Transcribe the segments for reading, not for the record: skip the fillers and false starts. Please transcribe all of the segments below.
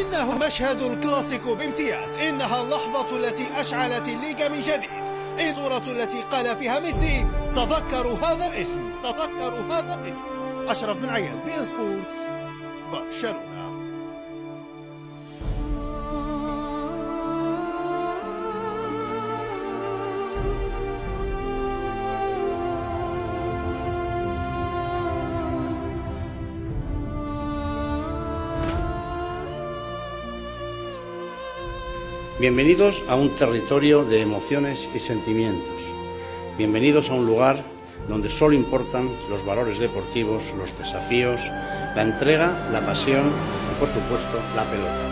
إنه مشهد الكلاسيكو بامتياز. إنها اللحظة التي أشعلت الليغا من جديد. الصورة التي قال فيها ميسي تذكروا هذا الاسم، تذكروا هذا الاسم. أشرف بن عياد، بي إن سبورتس، برشلونة. Bienvenidos a un territorio de emociones y sentimientos. Bienvenidos a un lugar donde solo importan los valores deportivos, los desafíos, la entrega, la pasión y, por supuesto, la pelota.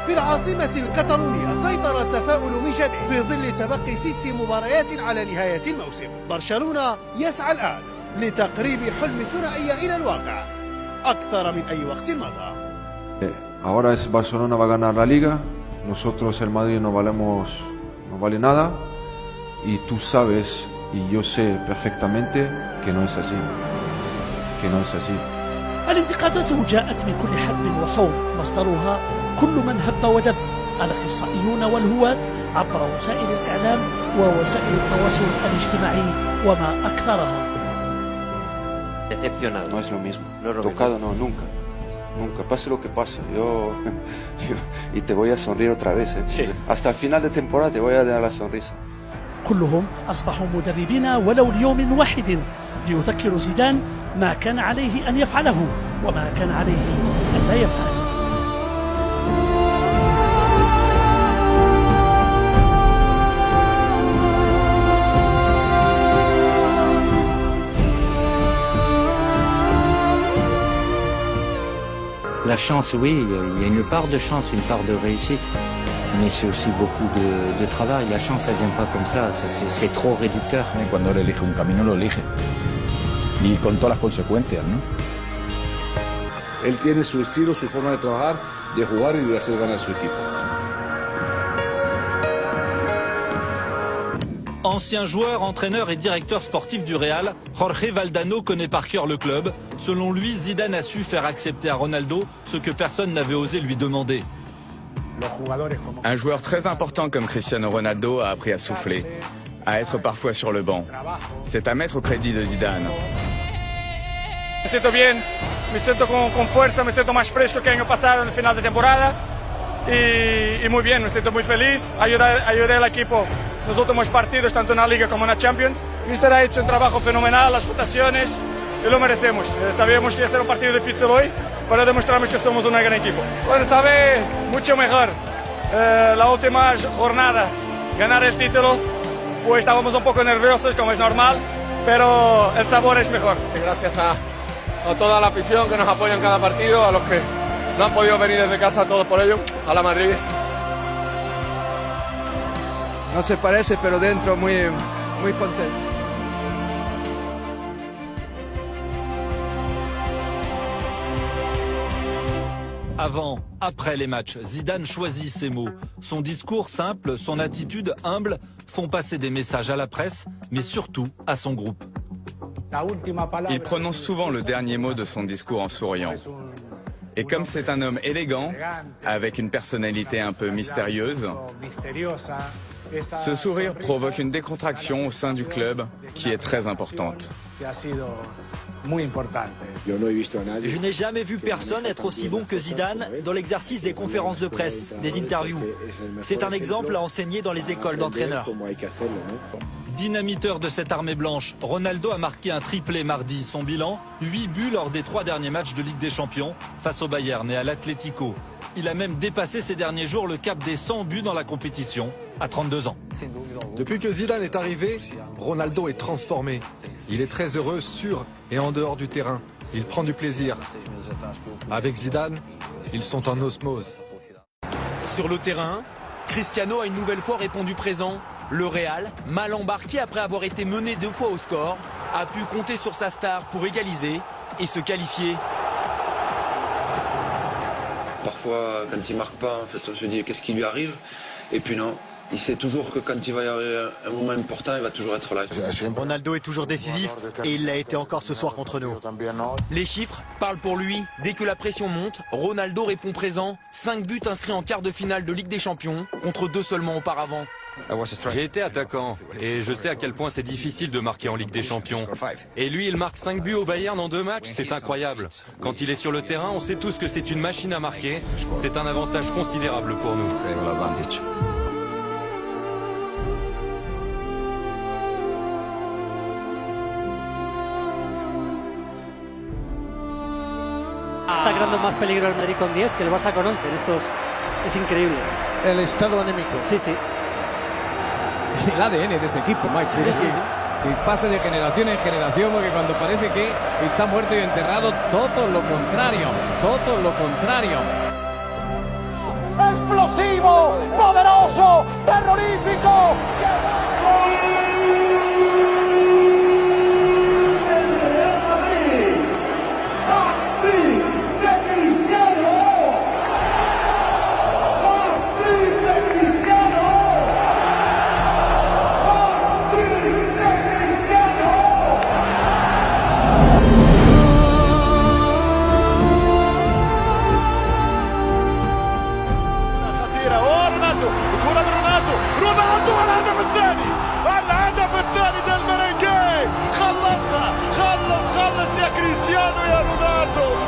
في العاصمة الكتالونية سيطر التفاؤل من جديد في ظل تبقي 6 مباريات على نهاية الموسم. برشلونة يسعى الآن لتقريب حلم الثنائية إلى الواقع أكثر من أي وقت مضى. Ahora es Barcelona va a ganar la Liga. Nosotros el Madrid no vale nada y tú sabes y yo sé perfectamente que no es así, الانتقادات جاءت من كل حدب وصوب، مصدرها كل من هب ودب، الأخصائيون والهواة عبر وسائل الإعلام ووسائل التواصل الاجتماعي وما أكثرها. Decepcionado. No es lo mismo. No es lo Tocado mismo. no, nunca. Nunca, pase lo que pase, yo y te voy a sonreír otra vez, ¿eh? Sí. Hasta el final de temporada te voy a dar la sonrisa. كلهم أصبحوا مدربين ولو ليوم واحد ليذكروا زيدان ما كان عليه أن يفعله وما كان عليه أن لا يفعل. La chance, oui, il y a une part de chance, une part de réussite, mais c'est aussi beaucoup de travail. La chance, elle vient pas comme ça, c'est trop réducteur. Cuando él elige un camino, lo elige. Y con todas las consecuencias, ¿no? Él tiene su estilo, su forma de trabajar, de jugar y de hacer ganar su equipo. Ancien joueur, entraîneur et directeur sportif du Real, Jorge Valdano connaît par cœur le club. Selon lui, Zidane a su faire accepter à Ronaldo ce que personne n'avait osé lui demander. Un joueur très important comme Cristiano Ronaldo a appris à souffler, à être parfois sur le banc. C'est à mettre au crédit de Zidane. Me siento bien, me siento con fuerza, me siento más fresco que el año pasado en el final de temporada y muy bien, me siento muy feliz. Ayudé al equipo en los últimos partidos, tanto en la Liga como en la Champions. Mister ha hecho un trabajo fenomenal, las rotaciones, y lo merecemos. Sabíamos que iba a ser un partido difícil hoy, pero demostramos que somos un gran equipo. Bueno, sabe mucho mejor. La última jornada, ganar el título, pues estábamos un poco nerviosos, como es normal, pero el sabor es mejor. Gracias a toda la afición que nos apoya en cada partido, a los que no han podido venir desde casa, todos por ello, a la Madrid. No se parece, pero dentro muy contento. Avant, après les matchs, Zidane choisit ses mots. Son discours simple, son attitude humble font passer des messages à la presse, mais surtout à son groupe. Il prononce souvent le dernier mot de son discours en souriant. Et comme c'est un homme élégant, avec une personnalité un peu mystérieuse, ce sourire provoque une décontraction au sein du club qui est très importante. Je n'ai jamais vu personne être aussi bon que Zidane dans l'exercice des conférences de presse, des interviews. C'est un exemple à enseigner dans les écoles d'entraîneurs. Dynamiteur de cette armée blanche, Ronaldo a marqué un triplé mardi. Son bilan, 8 buts lors des 3 derniers matchs de Ligue des Champions face au Bayern et à l'Atlético. Il a même dépassé ces derniers jours le cap des 100 buts dans la compétition, à 32 ans. Depuis que Zidane est arrivé, Ronaldo est transformé. Il est très heureux sur et en dehors du terrain. Il prend du plaisir. Avec Zidane, ils sont en osmose. Sur le terrain, Cristiano a une nouvelle fois répondu présent. Le Real, mal embarqué après avoir été mené 2 fois au score, a pu compter sur sa star pour égaliser et se qualifier. Parfois, quand il marque pas, en fait, on se dit qu'est-ce qui lui arrive. Et puis non, Il sait toujours que quand il va y avoir un moment important, il va toujours être là. Ronaldo est toujours décisif et il l'a été encore ce soir contre nous. Les chiffres parlent pour lui. Dès que la pression monte, Ronaldo répond présent. 5 buts inscrits en quart de finale de Ligue des Champions, contre 2 seulement auparavant. J'ai été attaquant et je sais à quel point c'est difficile de marquer en Ligue des Champions. Et lui, il marque 5 buts au Bayern en 2 matchs, c'est incroyable. Quand il est sur le terrain, on sait tous que c'est une machine à marquer. C'est un avantage considérable pour nous. Está creando más peligro el Madrid con 10 que el Barça con 11. Es increíble. El estado anímico. Sí, sí. El ADN de ese equipo, Max. Es que pasa de generación en generación, porque cuando parece que está muerto y enterrado, todo lo contrario. Todo lo contrario. Explosivo, poderoso, terrorífico.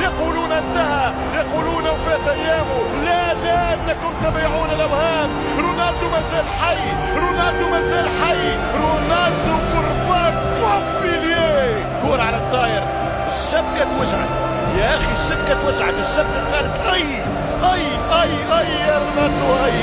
يقولون انتهى، يقولون وفات ايامه. لا لا، انكم تبيعون الاوهام. رونالدو مازال حي، رونالدو مازال حي، رونالدو كرباك بوفيليه. كورة على الطاير، الشبكة توجعت يا اخي، الشبكة توجعت، الشبكة قالت اي اي اي اي يا رونالدو اي.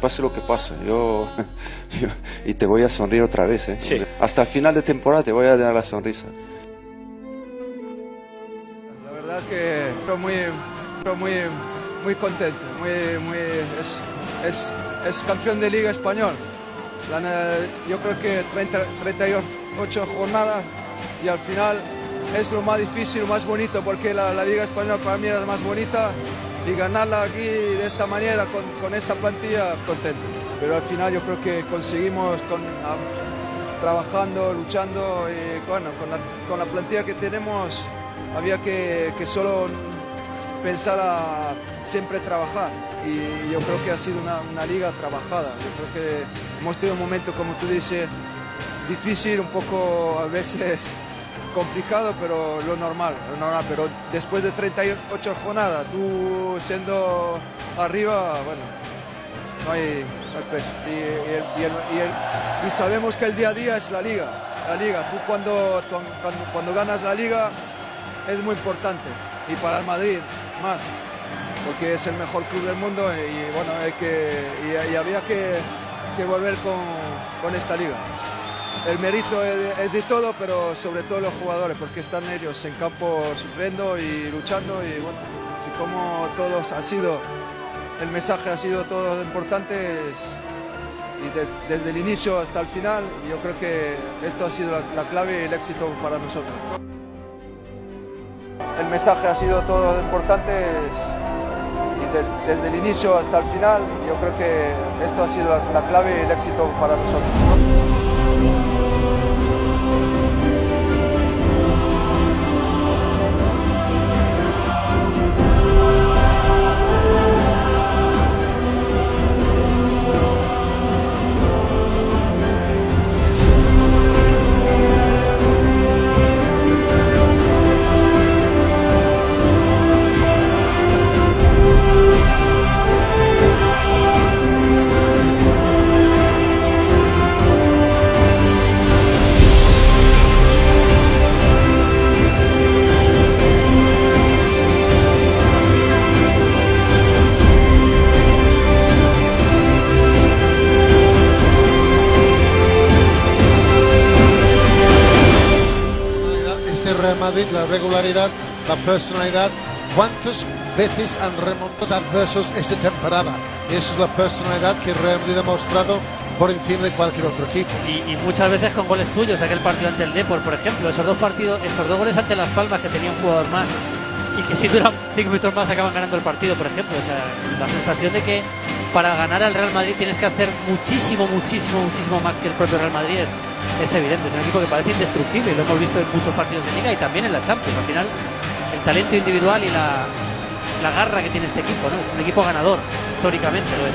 Pase lo que pase, y te voy a sonreír otra vez, ¿eh? Sí. Hasta el final de temporada te voy a dar la sonrisa. La verdad es que estoy muy contento, es campeón de Liga Español. Yo creo que 38 jornadas y al final es lo más difícil, lo más bonito, porque la Liga Española para mí es la más bonita. Y ganarla aquí de esta manera, con esta plantilla, contento. Pero al final yo creo que conseguimos, trabajando, luchando, y bueno, con la plantilla que tenemos, había que solo pensar a siempre trabajar. Y yo creo que ha sido una liga trabajada. Yo creo que hemos tenido un momento, como tú dices, difícil, un poco a veces complicado, pero lo normal, pero después de 38 jornadas, tú siendo arriba, bueno, no hay peso. Y sabemos que el día a día es la liga. Tú cuando ganas la liga es muy importante, y para el Madrid más, porque es el mejor club del mundo, y bueno, había que volver con esta liga. El mérito es de todo, pero sobre todo los jugadores, porque están ellos en campo sufriendo y luchando, y bueno, y como todos el mensaje ha sido todo importante, y desde el inicio hasta el final, yo creo que esto ha sido la clave y el éxito para nosotros. El mensaje ha sido todo importante, y desde el inicio hasta el final, yo creo que esto ha sido la clave y el éxito para nosotros. Madrid, la regularidad, la personalidad. ¿Cuántas veces han remontado adversos esta temporada? Y eso es la personalidad que Real Madrid ha mostrado por encima de cualquier otro equipo. Y muchas veces con goles suyos, aquel partido ante el Depor, por ejemplo, esos dos goles ante Las Palmas, que tenía un jugador más y que si duran 5 minutos más acaban ganando el partido, por ejemplo. O sea, la sensación de que para ganar al Real Madrid tienes que hacer muchísimo más que el propio Real Madrid es evidente. Es un equipo que parece indestructible y lo hemos visto en muchos partidos de Liga y también en la Champions. Al final, el talento individual y la garra que tiene este equipo, ¿no? Es un equipo ganador, históricamente lo es.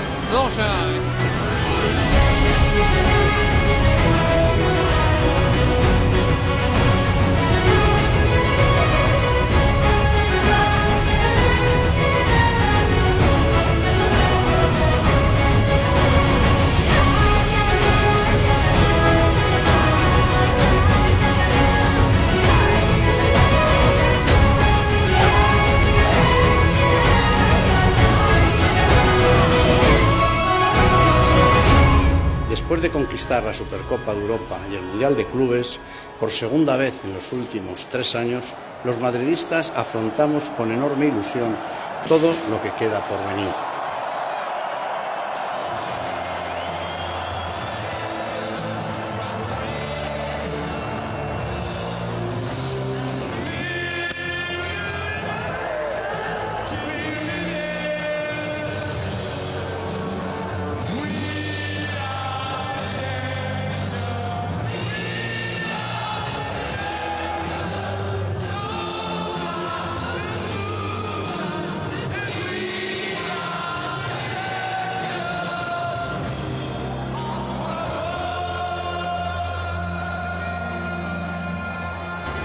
Después de conquistar la Supercopa de Europa y el Mundial de Clubes, por segunda vez en los últimos 3 años, los madridistas afrontamos con enorme ilusión todo lo que queda por venir.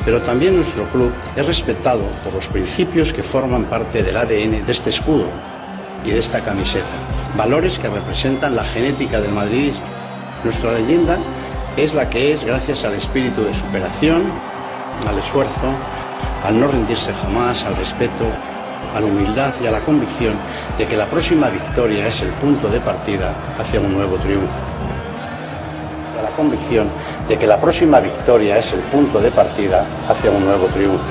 Pero también nuestro club es respetado por los principios que forman parte del ADN de este escudo y de esta camiseta, valores que representan la genética del madridismo. Nuestra leyenda es la que es gracias al espíritu de superación, al esfuerzo, al no rendirse jamás, al respeto, a la humildad y a la convicción de que la próxima victoria es el punto de partida hacia un nuevo triunfo. A la convicción de que la próxima victoria es el punto de partida hacia un nuevo triunfo.